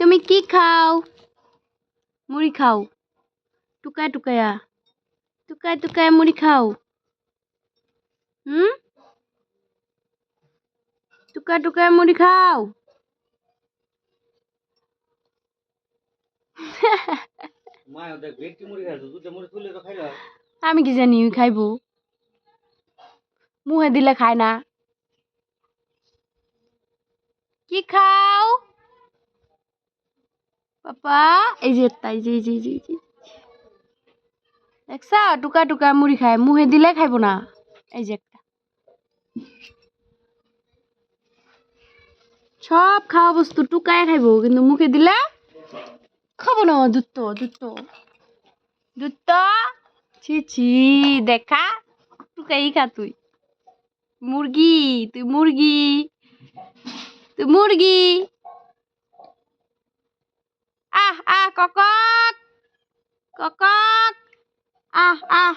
তুমি কি খাও? মুড়ি খাও? টুকায় টুকায়া টুকায় টুকায় মুড়ি খাও? টুকায় টুকায় মুড়ি খাও? আমি কি জানি খাইবো, মুহে দিলে খায় না। কি খাও পাপা? এই যে তাই যে দেখছা, টুকা টুকা মুড়ি খায়, মুহে দিলে খাইবো না। এই যে একটা সব খাওয়া বস্তু টুকায় খাইবো, কিন্তু মুখে দিলে খাবো না। দুধ দুধ ছি ছি, দেখা টুকাই খা তুই। মুরগি, তুই মুরগি, তুই মুরগি। আহ আহ কক কক, আহ আহ।